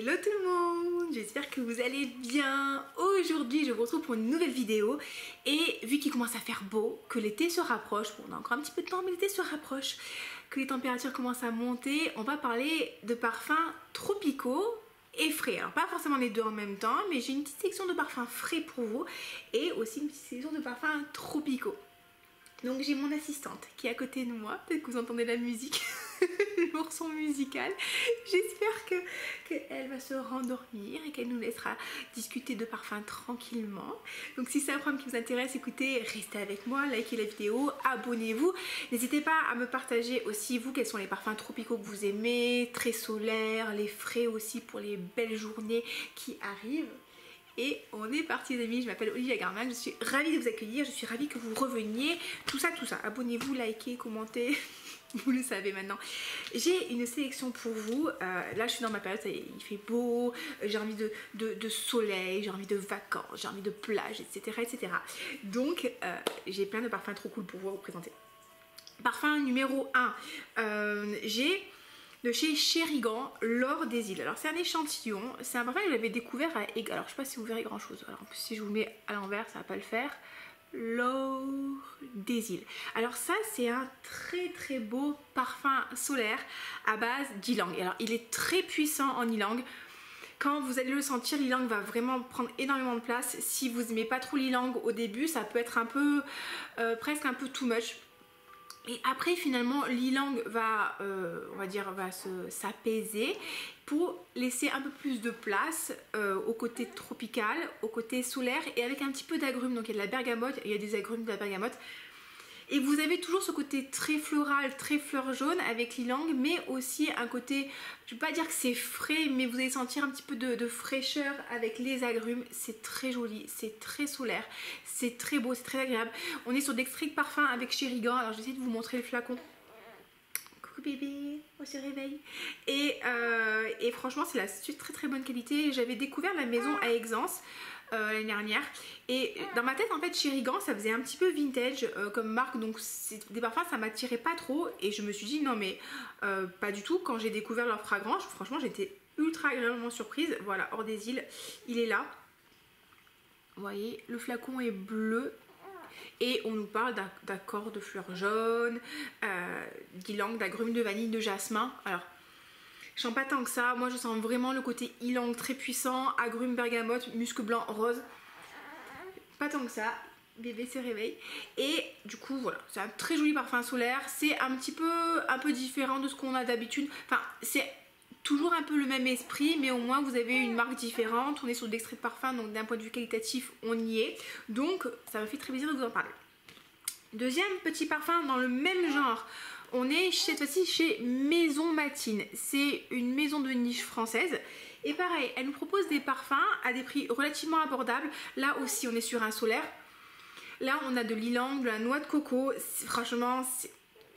Hello tout le monde, j'espère que vous allez bien. Aujourd'hui je vous retrouve pour une nouvelle vidéo et vu qu'il commence à faire beau, que l'été se rapproche, bon on a encore un petit peu de temps mais l'été se rapproche, que les températures commencent à monter, on va parler de parfums tropicaux et frais. Alors pas forcément les deux en même temps, mais j'ai une petite section de parfums frais pour vous et aussi une petite section de parfums tropicaux. Donc j'ai mon assistante qui est à côté de moi, peut-être que vous entendez la musique, l'ourson musical. J'espère qu'elle va se rendormir et qu'elle nous laissera discuter de parfums tranquillement. Donc si c'est un programme qui vous intéresse, écoutez, restez avec moi, likez la vidéo, abonnez-vous. N'hésitez pas à me partager aussi vous quels sont les parfums tropicaux que vous aimez, très solaires, les frais aussi pour les belles journées qui arrivent. Et on est parti les amis, je m'appelle Olivia Garman, je suis ravie de vous accueillir, je suis ravie que vous reveniez, tout ça, abonnez-vous, likez, commentez, vous le savez maintenant. J'ai une sélection pour vous, là je suis dans ma période, il fait beau, j'ai envie de soleil, j'ai envie de vacances, j'ai envie de plage, etc. etc. Donc j'ai plein de parfums trop cool pour vous présenter. Parfum numéro 1, j'ai de chez Chérigan, l'or des îles. Alors c'est un échantillon, c'est un parfum que j'avais découvert à Aigle. Alors je sais pas si vous verrez grand chose, alors en plus si je vous le mets à l'envers ça va pas le faire. L'or des îles. Alors ça c'est un très beau parfum solaire à base d'ylang. Alors il est très puissant en ylang. Quand vous allez le sentir, l'ylang va vraiment prendre énormément de place. Si vous n'aimez pas trop l'ylang au début, ça peut être un peu, presque un peu too much. Et après finalement l'ylang va, on va dire, va s'apaiser pour laisser un peu plus de place au côté tropical, au côté solaire et avec un petit peu d'agrumes. Donc il y a de la bergamote, il y a des agrumes, de la bergamote. Et vous avez toujours ce côté très floral, très fleur jaune avec l'ylang, mais aussi un côté, je ne vais pas dire que c'est frais, mais vous allez sentir un petit peu de fraîcheur avec les agrumes. C'est très joli, c'est très solaire, c'est très beau, c'est très agréable. On est sur d'extraits de parfum avec Chérigan. Alors je vais essayer de vous montrer le flacon. Coucou bébé, on se réveille. Et franchement c'est la très bonne qualité. J'avais découvert la maison à Exence l'année dernière et dans ma tête en fait Chérigan ça faisait un petit peu vintage comme marque, donc des parfums ça m'attirait pas trop et je me suis dit non mais pas du tout. Quand j'ai découvert leur fragrance franchement j'étais ultra agréablement surprise. Voilà, hors des îles, il est là, vous voyez le flacon est bleu et on nous parle d'accords de fleurs jaunes, d'ylang, d'agrumes, de vanille, de jasmin. Alors je sens pas tant que ça, moi je sens vraiment le côté ylang très puissant, agrumes, bergamote, musc blanc, rose. Pas tant que ça, bébé se réveille. Et du coup voilà, c'est un très joli parfum solaire, c'est un peu différent de ce qu'on a d'habitude. Enfin c'est toujours un peu le même esprit, mais au moins vous avez une marque différente. On est sur d'extraits de parfum, donc d'un point de vue qualitatif on y est. Donc ça me fait très plaisir de vous en parler. Deuxième petit parfum dans le même genre. On est cette fois-ci chez Maison Matine. C'est une maison de niche française. Et pareil, elle nous propose des parfums à des prix relativement abordables. Là aussi, on est sur un solaire. Là, on a de l'ylang, de la noix de coco. Franchement,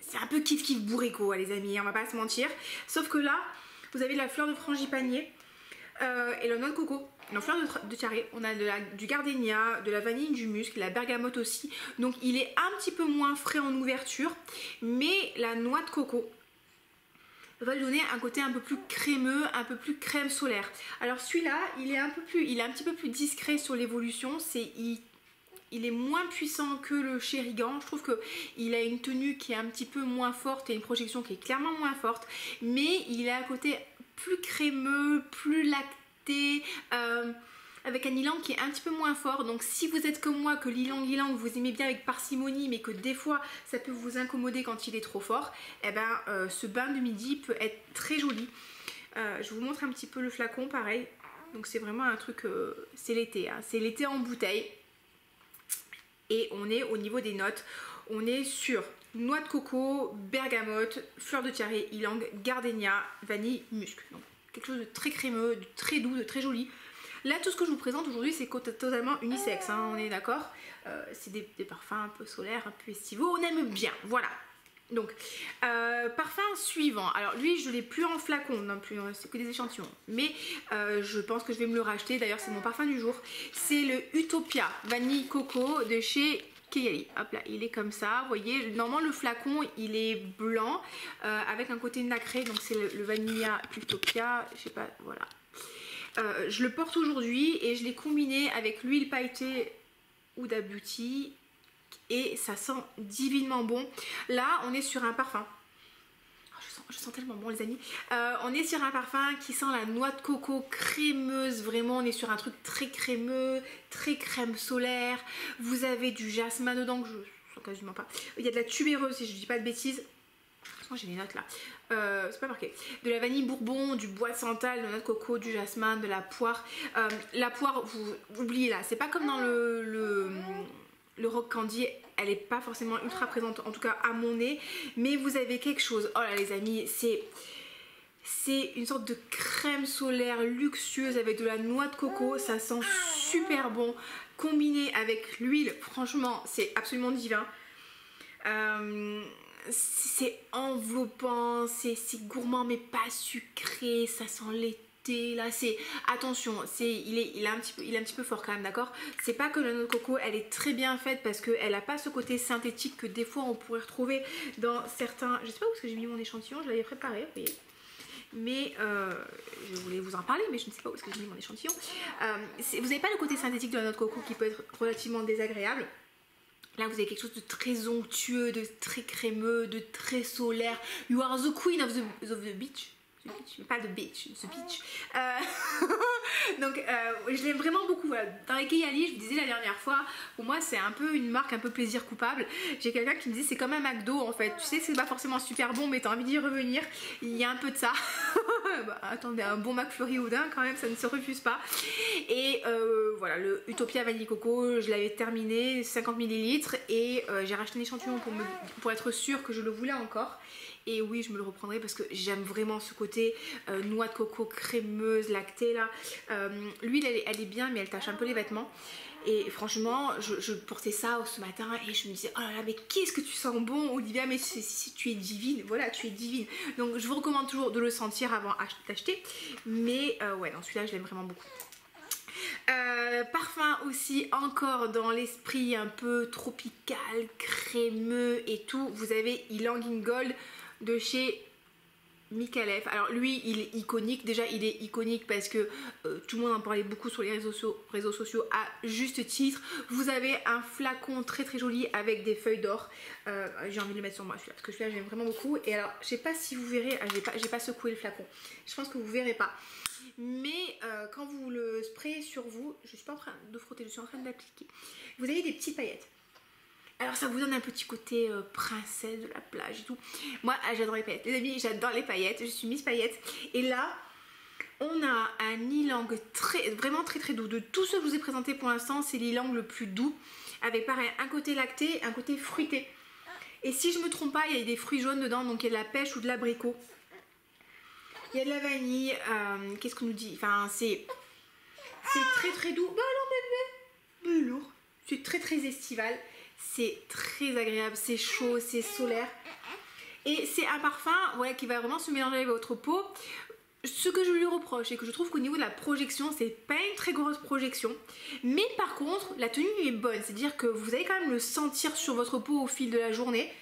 c'est un peu kiff bourrico, les amis, on va pas se mentir. Sauf que là, vous avez la fleur de frangipanier et la noix de coco. En fleur de tiare, on a du gardénia, de la vanille, du musc, la bergamote aussi. Donc il est un petit peu moins frais en ouverture, mais la noix de coco va lui donner un côté un peu plus crémeux, un peu plus crème solaire. Alors celui-là, il est un petit peu plus discret sur l'évolution. Il est moins puissant que le Chérigan. Je trouve qu'il a une tenue qui est un petit peu moins forte et une projection qui est clairement moins forte, mais il est à côté plus crémeux, plus lacté. Avec un ylang qui est un petit peu moins fort. Donc si vous êtes comme moi, que l'ylang vous aimez bien avec parcimonie mais que des fois ça peut vous incommoder quand il est trop fort, et ben ce bain de midi peut être très joli. Je vous montre un petit peu le flacon pareil. Donc c'est vraiment un truc, c'est l'été, hein. C'est l'été en bouteille. Et on est au niveau des notes, on est sur noix de coco, bergamote, fleur de tiare, ylang, gardénia, vanille, musc. Donc quelque chose de très crémeux, de très doux, de très joli. Là tout ce que je vous présente aujourd'hui c'est totalement unisexe, hein, on est d'accord. C'est des parfums un peu solaires, un peu estivaux, on aime bien, voilà. Donc parfum suivant, alors lui je l'ai plus en flacon non plus, c'est que des échantillons, mais je pense que je vais me le racheter. D'ailleurs c'est mon parfum du jour, c'est le Utopia vanille coco de chez Kayali. Hop là, il est comme ça, vous voyez, normalement le flacon il est blanc avec un côté nacré, donc c'est le Vanilla Utopia, je sais pas, voilà. Je le porte aujourd'hui et je l'ai combiné avec l'huile pailletée Huda Beauty et ça sent divinement bon. Là on est sur un parfum. Je sens tellement bon les amis. On est sur un parfum qui sent la noix de coco crémeuse. Vraiment on est sur un truc très crémeux, très crème solaire. Vous avez du jasmin dedans que je sens quasiment pas. Il y a de la tubéreuse si je dis pas de bêtises. J'ai les notes là. C'est pas marqué. De la vanille bourbon, du bois de santal, de la noix de coco, du jasmin, de la poire. La poire, vous oubliez là. C'est pas comme dans le rock candy. Elle est pas forcément ultra présente, en tout cas à mon nez. Mais vous avez quelque chose. Oh là les amis, c'est une sorte de crème solaire luxueuse avec de la noix de coco. Ça sent super bon. Combiné avec l'huile, franchement, c'est absolument divin. C'est enveloppant, c'est gourmand mais pas sucré, ça sent l'été là, c'est attention, il est un petit peu fort quand même, d'accord. C'est pas que la noix de coco elle est très bien faite parce qu'elle a pas ce côté synthétique que des fois on pourrait retrouver dans certains, je sais pas où est-ce que j'ai mis mon échantillon, je l'avais préparé, vous voyez. Mais je voulais vous en parler mais je ne sais pas où est-ce que j'ai mis mon échantillon. Vous n'avez pas le côté synthétique de la noix de coco qui peut être relativement désagréable. Là, vous avez quelque chose de très onctueux, de très crémeux, de très solaire. You are the queen of the beach. Pas de beach, the beach. Donc, je l'aime vraiment beaucoup. Voilà. Dans les Kayali, je vous disais la dernière fois, pour moi, c'est un peu une marque un peu plaisir coupable. J'ai quelqu'un qui me disait c'est comme un McDo en fait. Tu sais, c'est pas forcément super bon, mais t'as envie d'y revenir. Il y a un peu de ça. Bah, attendez, un bon McFlurry Houdin quand même, ça ne se refuse pas. Et voilà, le Utopia Vanille Coco, je l'avais terminé, 50 ml. Et j'ai racheté un échantillon pour être sûre que je le voulais encore. Et oui, je me le reprendrai parce que j'aime vraiment ce côté noix de coco crémeuse, lactée là. L'huile elle est bien mais elle tache un peu les vêtements. Et franchement, je portais ça ce matin et je me disais, oh là là, mais qu'est-ce que tu sens bon, Olivia, mais si tu es divine, voilà, tu es divine. Donc je vous recommande toujours de le sentir avant d'acheter. Mais ouais, non, celui-là, je l'aime vraiment beaucoup. Parfum aussi, encore dans l'esprit un peu tropical, crémeux et tout. Vous avez Ylang Gold de chez Micallef. Alors lui il est iconique, déjà il est iconique parce que tout le monde en parlait beaucoup sur les réseaux sociaux à juste titre. Vous avez un flacon très très joli avec des feuilles d'or. J'ai envie de le mettre sur moi celui-là parce que celui-là j'aime vraiment beaucoup. Et alors je sais pas si vous verrez, j'ai pas secoué le flacon, je pense que vous verrez pas. Mais quand vous le sprayez sur vous, je suis pas en train de frotter, je suis en train d'appliquer. Vous avez des petites paillettes. Alors ça vous donne un petit côté princesse de la plage et tout. Moi j'adore les paillettes. Les amis, j'adore les paillettes. Je suis Miss Paillettes. Et là, on a un ylang vraiment très très doux. De tous ceux que je vous ai présentés pour l'instant, c'est l'ylang le plus doux. Avec pareil, un côté lacté, un côté fruité. Et si je me trompe pas, il y a des fruits jaunes dedans. Donc il y a de la pêche ou de l'abricot. Il y a de la vanille. Qu'est-ce qu'on nous dit? Enfin, c'est très très doux. Bah non bébé, mais lourd. C'est très très estival. C'est très agréable, c'est chaud, c'est solaire. Et c'est un parfum voilà, qui va vraiment se mélanger avec votre peau. Ce que je lui reproche, c'est que je trouve qu'au niveau de la projection, c'est pas une très grosse projection. Mais par contre, la tenue est bonne. C'est-à-dire que vous allez quand même le sentir sur votre peau au fil de la journée.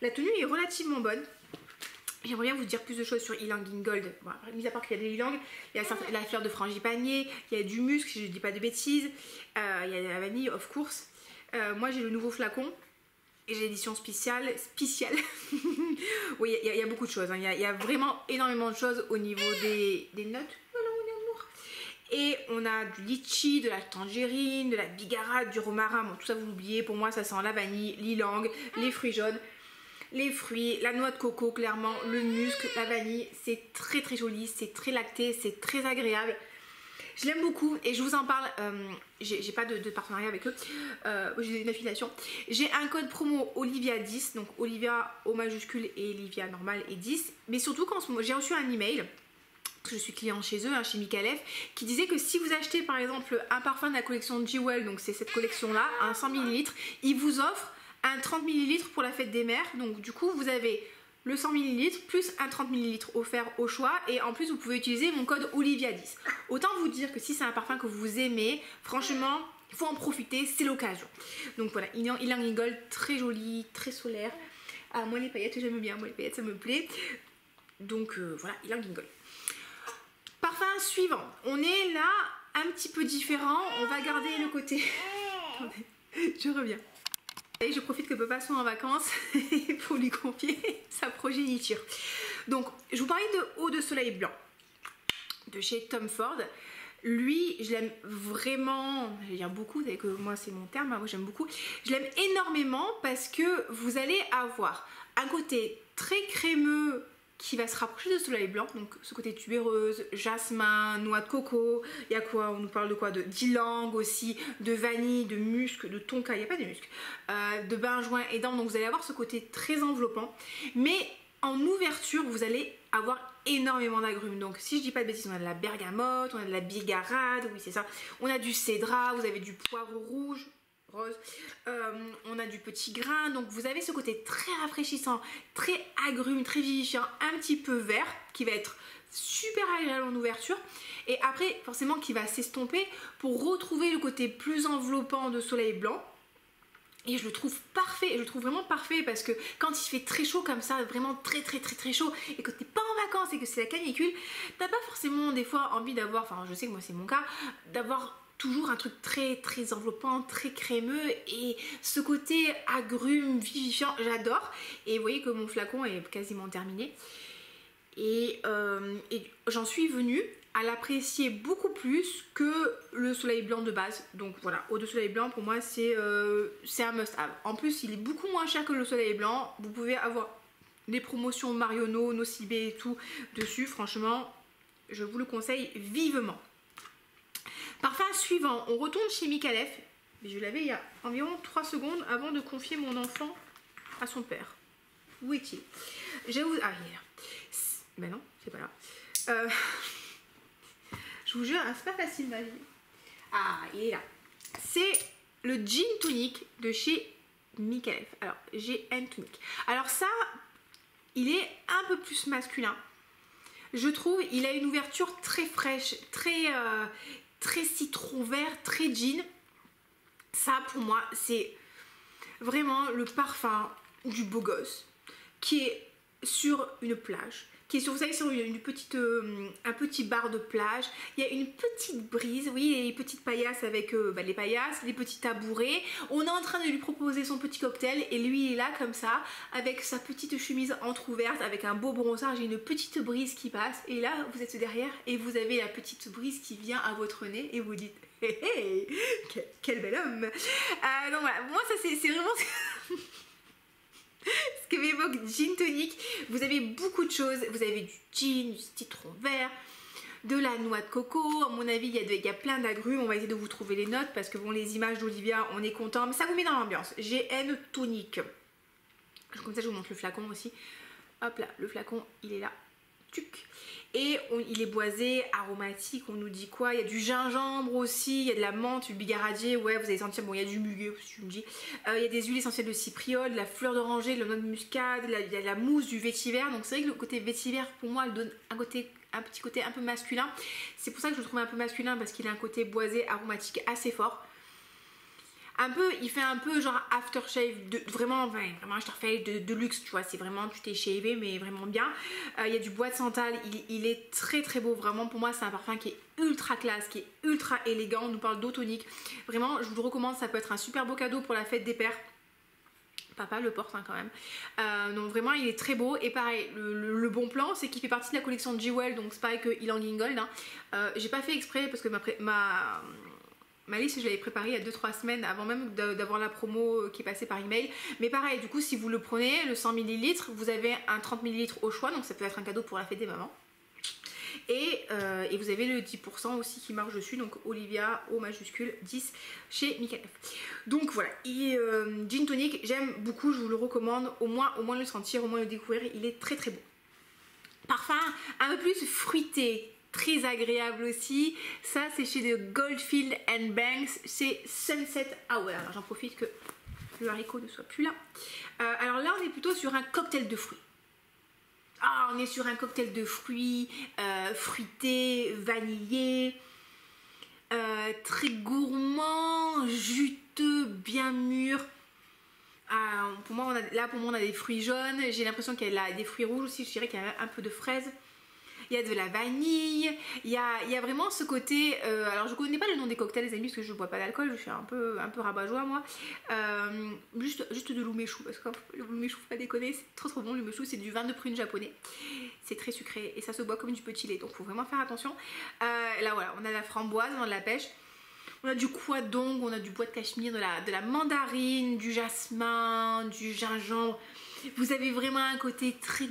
La tenue est relativement bonne. J'aimerais bien vous dire plus de choses sur Ylang Gold. Bon, mis à part qu'il y a des ylang, il y a la fleur de frangipanier, il y a du musc, si je ne dis pas de bêtises. Il y a la vanille, of course. Moi j'ai le nouveau flacon et j'ai l'édition spéciale. Oui, il y a beaucoup de choses, hein. Il y a vraiment énormément de choses au niveau des notes. Voilà mon amour. Et on a du litchi, de la tangerine, de la bigarade, du romarin. Bon, tout ça vous l'oubliez, pour moi ça sent la vanille, l'ylang, les fruits jaunes, les fruits, la noix de coco clairement, le musc, la vanille. C'est très très joli, c'est très lacté, c'est très agréable. Je l'aime beaucoup et je vous en parle, j'ai pas de partenariat avec eux, j'ai une affiliation. J'ai un code promo Olivia 10, donc Olivia au majuscule et Olivia normale et 10. Mais surtout quand j'ai reçu un email, parce que je suis client chez eux, hein, chez Micallef, qui disait que si vous achetez par exemple un parfum de la collection Jewel, donc c'est cette collection là, un 100 ml, ils vous offrent un 30 ml pour la fête des mères. Donc du coup vous avez le 100 ml plus un 30 ml offert au choix et en plus vous pouvez utiliser mon code Olivia 10. Autant vous dire que si c'est un parfum que vous aimez, franchement il faut en profiter, c'est l'occasion. Donc voilà, Ylang Gold, très joli, très solaire. Ah, moi les paillettes j'aime bien, moi les paillettes ça me plaît. Donc voilà, Ylang Gold. Parfum suivant, on est là un petit peu différent, on va garder le côté... Attendez, je reviens. Et je profite que papa soit en vacances pour lui confier sa progéniture. Donc, je vous parlais de Eau de Soleil Blanc de chez Tom Ford. Lui, je l'aime vraiment, je vais dire beaucoup, vous savez que moi c'est mon terme, moi j'aime beaucoup. Je l'aime énormément parce que vous allez avoir un côté très crémeux qui va se rapprocher de Soleil Blanc, donc ce côté tubéreuse, jasmin, noix de coco, il y a quoi, on nous parle de quoi, de d'ylang aussi, de vanille, de musc, de tonka, il n'y a pas de musc, de benjoin et d'ambre, donc vous allez avoir ce côté très enveloppant, mais en ouverture vous allez avoir énormément d'agrumes. Donc si je dis pas de bêtises, on a de la bergamote, on a de la bigarade, oui c'est ça, on a du cédrat, vous avez du poivre rouge, rose, on a du petit grain, donc vous avez ce côté très rafraîchissant, très agrume, très vivifiant, un petit peu vert qui va être super agréable en ouverture et après forcément qui va s'estomper pour retrouver le côté plus enveloppant de Soleil Blanc. Et je le trouve parfait, je le trouve vraiment parfait parce que quand il fait très chaud comme ça, vraiment très chaud, et que t'es pas en vacances et que c'est la canicule, t'as pas forcément des fois envie d'avoir, enfin je sais que moi c'est mon cas, d'avoir toujours un truc très enveloppant, très crémeux, et ce côté agrume, vivifiant, j'adore. Et vous voyez que mon flacon est quasiment terminé. Et j'en suis venue à l'apprécier beaucoup plus que le Soleil Blanc de base. Donc voilà, Eau de Soleil Blanc pour moi c'est un must have. En plus il est beaucoup moins cher que le Soleil Blanc. Vous pouvez avoir des promotions Marionneau, Nocibé et tout dessus. Franchement, je vous le conseille vivement. Parfum suivant, on retourne chez Micallef. Je l'avais il y a environ 3 secondes avant de confier mon enfant à son père. Où est-il? Ah, il est là. Ben non, c'est pas là. Je vous jure, c'est pas facile ma vie. Ah, il est là. C'est le Gin Tonic de chez Micallef. Alors, GN Tonic. Alors ça, il est un peu plus masculin. Je trouve, il a une ouverture très fraîche, très citron vert, très gin. Ça, pour moi, c'est vraiment le parfum du beau gosse qui est sur une plage, qui est sur, vous savez, sur un petit bar de plage. Il y a une petite brise, oui, les petites paillasses avec les paillasses, les petits tabourets. On est en train de lui proposer son petit cocktail et lui il est là comme ça, avec sa petite chemise entrouverte, avec un beau bronzage et une petite brise qui passe. Et là, vous êtes derrière et vous avez la petite brise qui vient à votre nez et vous dites hey, hey, quel bel homme. Donc voilà, moi ça c'est vraiment... ce que m'évoque Gin Tonic. Vous avez beaucoup de choses, vous avez du gin, du citron vert, de la noix de coco, à mon avis il y a plein d'agrumes. On va essayer de vous trouver les notes parce que bon, les images d'Olivia on est content, mais ça vous met dans l'ambiance. GN Tonic, comme ça je vous montre le flacon aussi. Hop là, le flacon il est là, tuc. Et il est boisé, aromatique, on nous dit quoi? Il y a du gingembre aussi, il y a de la menthe, du bigaradier, ouais vous allez sentir, bon il y a du muguet, si tu me dis. Il y a des huiles essentielles de cypriole, de la fleur d'oranger, de la noix de muscade, il y a de la mousse du vétiver. Donc c'est vrai que le côté vétiver pour moi elle donne un petit côté un peu masculin. C'est pour ça que je le trouve un peu masculin parce qu'il a un côté boisé, aromatique assez fort. Un peu, il fait un peu genre aftershave, vraiment aftershave de luxe, tu vois, c'est vraiment, tu t'es shavé mais vraiment bien. Il y a du bois de santal, il est très beau, vraiment pour moi c'est un parfum qui est ultra classe, qui est ultra élégant. On nous parle d'eau tonique, vraiment je vous le recommande, ça peut être un super beau cadeau pour la fête des pères. Papa le porte hein, quand même. Donc vraiment il est très beau. Et pareil, le bon plan c'est qu'il fait partie de la collection de Jewel, donc c'est pareil que Ylang Ylang. J'ai pas fait exprès parce que ma liste je l'avais préparée il y a 2-3 semaines avant même d'avoir la promo qui est passée par email. Mais pareil, du coup si vous le prenez, le 100 ml, vous avez un 30 ml au choix, donc ça peut être un cadeau pour la fête des mamans. Et vous avez le 10% aussi qui marche dessus, donc Olivia au majuscule 10 chez Micallef. Donc voilà, Gin Tonic, j'aime beaucoup, je vous le recommande, au moins le sentir, au moins le découvrir, il est très beau. Parfum un peu plus fruité, très agréable aussi, ça c'est chez The Goldfield and Banks, c'est Sunset Hour. Alors j'en profite que le haricot ne soit plus là. Alors là on est plutôt sur un cocktail de fruits. Ah, on est sur un cocktail de fruits, fruité, vanillé, très gourmand, juteux, bien mûr. Pour moi on a des fruits jaunes, j'ai l'impression qu'il y a des fruits rouges aussi, je dirais qu'il y a un peu de fraise. il y a de la vanille, il y a vraiment ce côté, alors je connais pas le nom des cocktails les amis parce que je bois pas d'alcool, je suis un peu rabat-joie moi, juste de l'umeshu parce que l'umeshu faut pas déconner, c'est trop bon. L'umeshu c'est du vin de prune japonais, c'est très sucré et ça se boit comme du petit lait, donc faut vraiment faire attention. Là voilà, on a de la framboise, on a de la pêche, on a du kwadong, on a du bois de cachemire, de la mandarine, du jasmin, du gingembre. Vous avez vraiment un côté très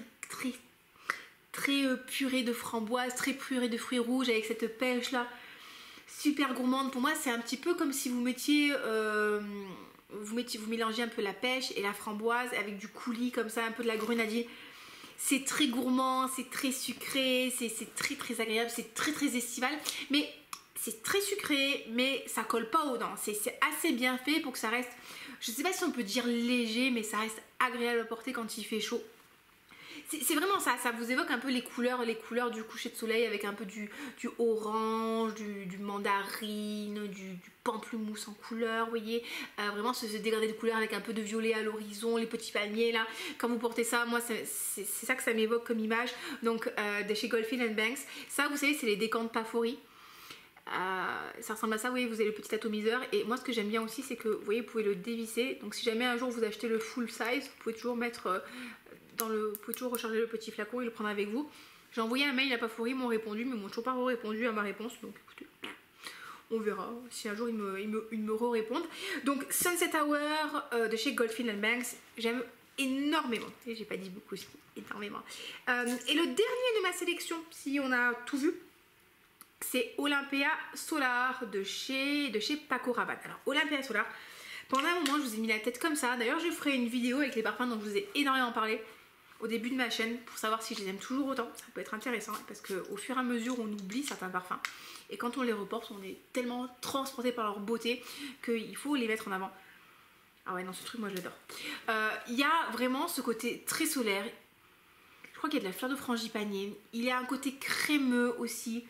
purée de framboise, très purée de fruits rouges avec cette pêche là, super gourmande. Pour moi c'est un petit peu comme si vous mettiez, vous mélangez un peu la pêche et la framboise avec du coulis comme ça, un peu de la grenadine. C'est très gourmand, c'est très sucré, c'est très agréable, c'est très estival, mais c'est très sucré, mais ça colle pas aux dents. C'est assez bien fait pour que ça reste, je sais pas si on peut dire léger, mais ça reste agréable à porter quand il fait chaud. C'est vraiment ça, ça vous évoque un peu les couleurs du coucher de soleil avec un peu du orange, du mandarine, du pamplemousse en couleur, vous voyez, vraiment ce dégradé de couleurs avec un peu de violet à l'horizon, les petits palmiers là, quand vous portez ça, moi c'est ça que ça m'évoque comme image, donc de chez Goldfield & Banks, ça vous savez c'est les décantes Pafori. Ça ressemble à ça, vous voyez, vous avez le petit atomiseur et moi ce que j'aime bien aussi c'est que vous voyez vous pouvez le dévisser, donc si jamais un jour vous achetez le full size, vous pouvez toujours mettre vous pouvez toujours recharger le petit flacon et le prendre avec vous. J'ai envoyé un mail à Pafori, ils m'ont répondu mais ils m'ont toujours pas répondu à ma réponse, donc écoutez, on verra si un jour ils me répondent. Donc Sunset Hour de chez Goldfield & Banks, j'aime énormément, et j'ai pas dit beaucoup aussi, énormément. Et le dernier de ma sélection, si on a tout vu, c'est Olympia Solar de chez Paco Rabanne. Alors Olympia Solar, pendant un moment je vous ai mis la tête comme ça, d'ailleurs je ferai une vidéo avec les parfums dont je vous ai énormément parlé au début de ma chaîne pour savoir si je les aime toujours autant, ça peut être intéressant parce qu'au fur et à mesure on oublie certains parfums et quand on les reporte on est tellement transporté par leur beauté qu'il faut les mettre en avant. Ah ouais non ce truc moi je l'adore. Il y a vraiment ce côté très solaire, je crois qu'il y a de la fleur de frangipanier, il y a un côté crémeux aussi,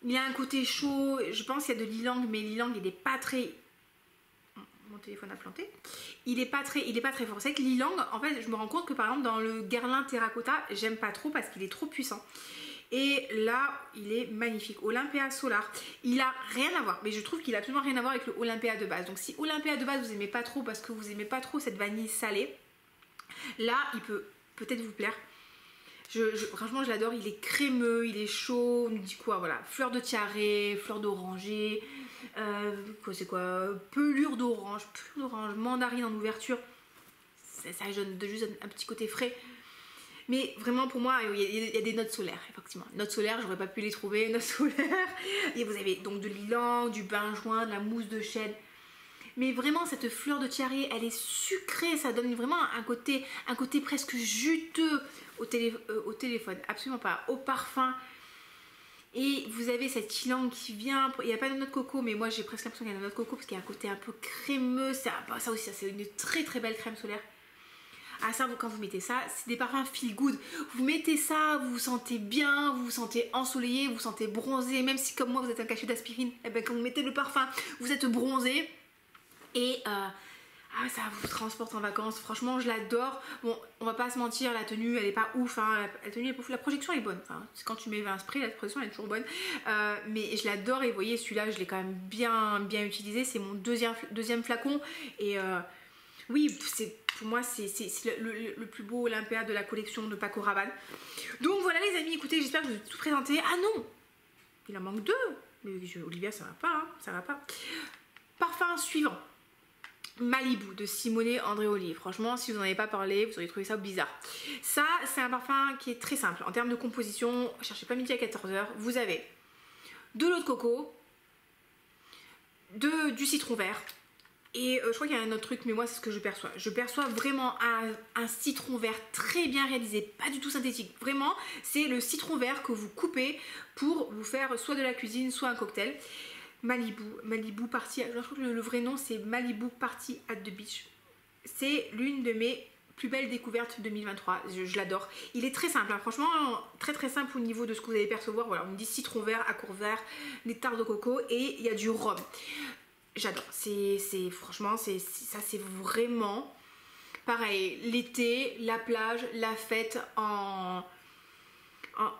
il y a un côté chaud, je pense qu'il y a de l'ylang mais l'ylang il n'est pas très... Mon téléphone a planté. Il est pas très fort. C'est que l'ylang, en fait, je me rends compte que par exemple dans le Guerlain Terracotta, j'aime pas trop parce qu'il est trop puissant. Et là, il est magnifique. Olympia Solar, il a rien à voir, mais je trouve qu'il a absolument rien à voir avec le Olympia de base. Donc si Olympia de base vous aimez pas trop parce que vous aimez pas trop cette vanille salée, là, il peut peut-être vous plaire. Franchement je l'adore, il est crémeux, il est chaud, on nous dit quoi, voilà, fleur de tiare, fleur d'oranger, c'est quoi, pelure d'orange, mandarine en ouverture, ça donne juste un petit côté frais. Mais vraiment pour moi il y a des notes solaires, effectivement. Notes solaires, j'aurais pas pu les trouver, notes solaires. Et vous avez donc de l'ylang, du benjoin, de la mousse de chêne. Mais vraiment cette fleur de tiare, elle est sucrée, ça donne vraiment un côté presque juteux au téléphone, absolument pas, au parfum. Et vous avez cette ylang qui vient, il n'y a pas de noix de coco, mais moi j'ai presque l'impression qu'il y a de noix de coco parce qu'il y a un côté un peu crémeux, ça aussi c'est une très belle crème solaire. Ah ça, quand vous mettez ça, c'est des parfums feel good. Vous mettez ça, vous vous sentez bien, vous vous sentez ensoleillé, vous vous sentez bronzé, même si comme moi vous êtes un cachet d'aspirine, et bien quand vous mettez le parfum, vous êtes bronzé. Et ça vous transporte en vacances, franchement je l'adore. Bon, on va pas se mentir, la tenue elle est pas ouf, hein. La tenue est pas ouf, la projection est bonne, enfin, quand tu mets 20 sprays, la projection elle est toujours bonne. Mais je l'adore et vous voyez celui-là je l'ai quand même bien utilisé, c'est mon deuxième flacon. Et oui, pour moi c'est le plus beau Olympia de la collection de Paco Rabanne. Donc voilà les amis, écoutez, j'espère que je vous ai tout présenté. Ah non, il en manque deux, mais Olivia ça va pas, hein, ça va pas. Parfum suivant, Malibu de Simone Andreoli. Franchement si vous n'en avez pas parlé vous auriez trouvé ça bizarre. Ça c'est un parfum qui est très simple en termes de composition, cherchez pas midi à 14h. Vous avez de l'eau de coco, du citron vert et je crois qu'il y a un autre truc mais moi c'est ce que je perçois. Je perçois vraiment un citron vert très bien réalisé, pas du tout synthétique. Vraiment c'est le citron vert que vous coupez pour vous faire soit de la cuisine soit un cocktail. Malibu Party, je crois que le vrai nom c'est Malibu Party at the Beach. C'est l'une de mes plus belles découvertes 2023, je l'adore. Il est très simple, hein. Franchement très simple au niveau de ce que vous allez percevoir. Voilà, on me dit citron vert, accord vert, nectar de coco et il y a du rhum. J'adore, franchement ça c'est vraiment pareil, l'été, la plage, la fête en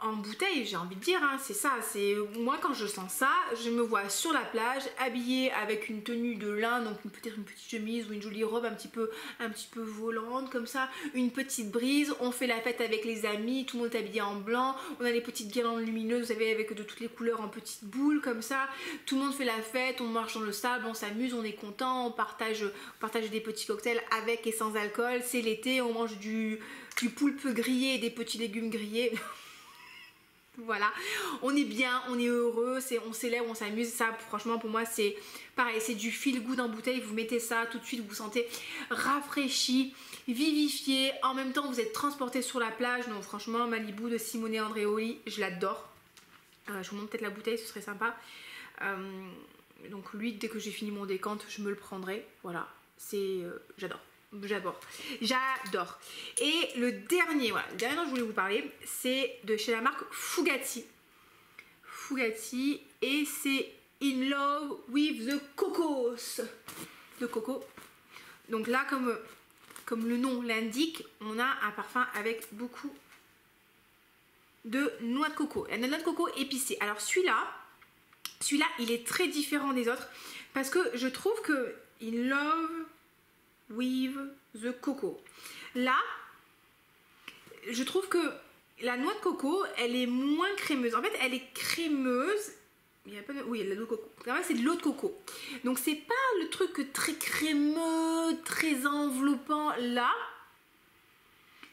en bouteille, j'ai envie de dire, hein, c'est ça, c'est moi quand je sens ça, je me vois sur la plage, habillée avec une tenue de lin, donc peut-être une petite chemise ou une jolie robe un petit peu volante comme ça, une petite brise, on fait la fête avec les amis, tout le monde est habillé en blanc, on a les petites guirlandes lumineuses, vous savez, avec de toutes les couleurs en petites boules comme ça, tout le monde fait la fête, on marche dans le sable, on s'amuse, on est content, on partage des petits cocktails avec et sans alcool, c'est l'été, on mange du poulpe grillé et des petits légumes grillés. Voilà, on est bien, on est heureux, on célèbre, on s'amuse. Ça, franchement, pour moi, c'est pareil, c'est du feel good en bouteille. Vous mettez ça, tout de suite, vous vous sentez rafraîchi, vivifié. En même temps, vous êtes transporté sur la plage. Donc, franchement, Malibu de Simone Andreoli, je l'adore. Je vous montre peut-être la bouteille, ce serait sympa. Donc, lui, dès que j'ai fini mon décompte, je me le prendrai. Voilà, j'adore. J'adore. Et le dernier dont je voulais vous parler, c'est de chez la marque Fugatti. Et c'est In Love with the Cocos. Le coco. Donc là, comme le nom l'indique, on a un parfum avec beaucoup de noix de coco. La noix de coco épicée. Alors celui-là, il est très différent des autres parce que je trouve que In Love with the coco. Là, je trouve que la noix de coco, elle est moins crémeuse. En fait, elle est crémeuse. Il y a pas de... Oui, il y a de l'eau de coco. C'est de l'eau de coco. Donc, c'est pas le truc très crémeux, très enveloppant. Là,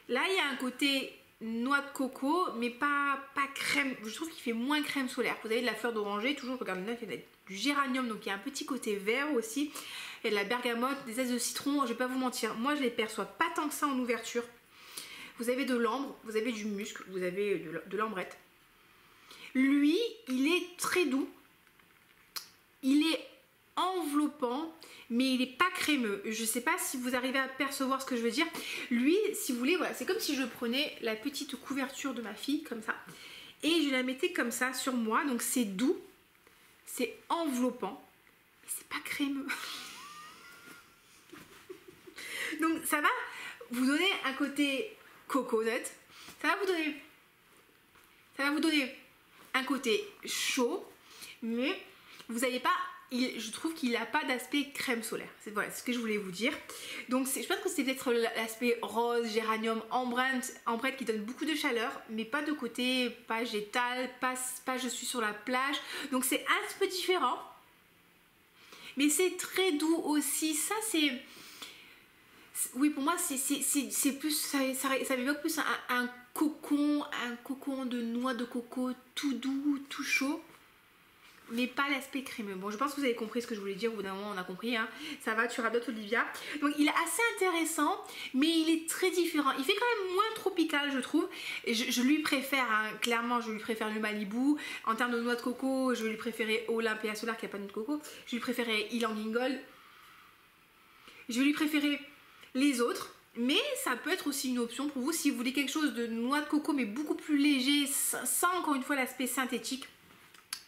il y a un côté noix de coco, mais pas crème. Je trouve qu'il fait moins crème solaire. Vous avez de la fleur d'oranger. Toujours, je regarde là, il y a du géranium. Donc, il y a un petit côté vert aussi. Il y a de la bergamote, des zestes de citron, je vais pas vous mentir, moi je les perçois pas tant que ça en ouverture. Vous avez de l'ambre, vous avez du musc, vous avez de l'ambrette. Lui, il est très doux, il est enveloppant, mais il est pas crémeux. Je sais pas si vous arrivez à percevoir ce que je veux dire. Lui, si vous voulez, voilà, c'est comme si je prenais la petite couverture de ma fille, comme ça, et je la mettais comme ça sur moi, donc c'est doux, c'est enveloppant, mais c'est pas crémeux. Donc ça va vous donner un côté coconut, ça va vous donner un côté chaud, mais vous n'avez pas, je trouve qu'il n'a pas d'aspect crème solaire. Voilà ce que je voulais vous dire. Donc je pense que c'est peut-être l'aspect rose, géranium, ambrette qui donne beaucoup de chaleur, mais pas de côté pas végétal, pas je suis sur la plage. Donc c'est un peu différent, mais c'est très doux aussi. Ça c'est... Oui, pour moi, c'est plus, ça m'évoque plus un cocon de noix de coco tout doux, tout chaud, mais pas l'aspect crémeux. Bon, je pense que vous avez compris ce que je voulais dire. Au bout d'un moment, on a compris, hein. Ça va, tu radotes, Olivia. Donc, il est assez intéressant, mais il est très différent. Il fait quand même moins tropical, je trouve. Et je lui préfère, hein, clairement, je lui préfère le Malibu. En termes de noix de coco, je vais lui préférer Olympia Solar, qui n'a pas de noix de coco. Je vais lui préférer Ylang Yingling. Je vais lui préférer les autres, mais ça peut être aussi une option pour vous si vous voulez quelque chose de noix de coco mais beaucoup plus léger, sans encore une fois l'aspect synthétique.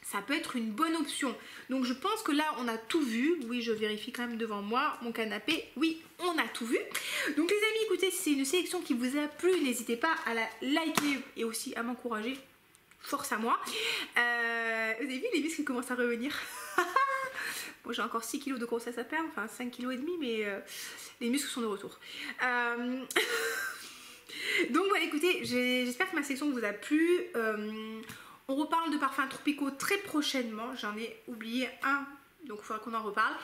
Ça peut être une bonne option. Donc je pense que là on a tout vu. Oui, je vérifie quand même devant moi mon canapé. Oui, on a tout vu. Donc les amis, écoutez, si c'est une sélection qui vous a plu, n'hésitez pas à la liker et aussi à m'encourager. Force à moi. Vous avez vu les muscles qui commencent à revenir. Bon, j'ai encore 6 kg de grossesse à perdre, enfin 5 kg et demi, mais les muscles sont de retour. Donc voilà, écoutez, j'espère que ma sélection vous a plu. On reparle de parfums tropicaux très prochainement. J'en ai oublié un, donc il faudra qu'on en reparle.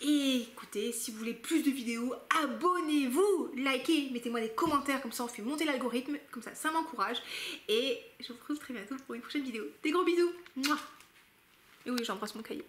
Et écoutez, si vous voulez plus de vidéos, abonnez-vous, likez, mettez-moi des commentaires, comme ça on fait monter l'algorithme, comme ça m'encourage. Et je vous retrouve très bientôt pour une prochaine vidéo. Des gros bisous. Mouah. Et oui, j'embrasse mon caillou.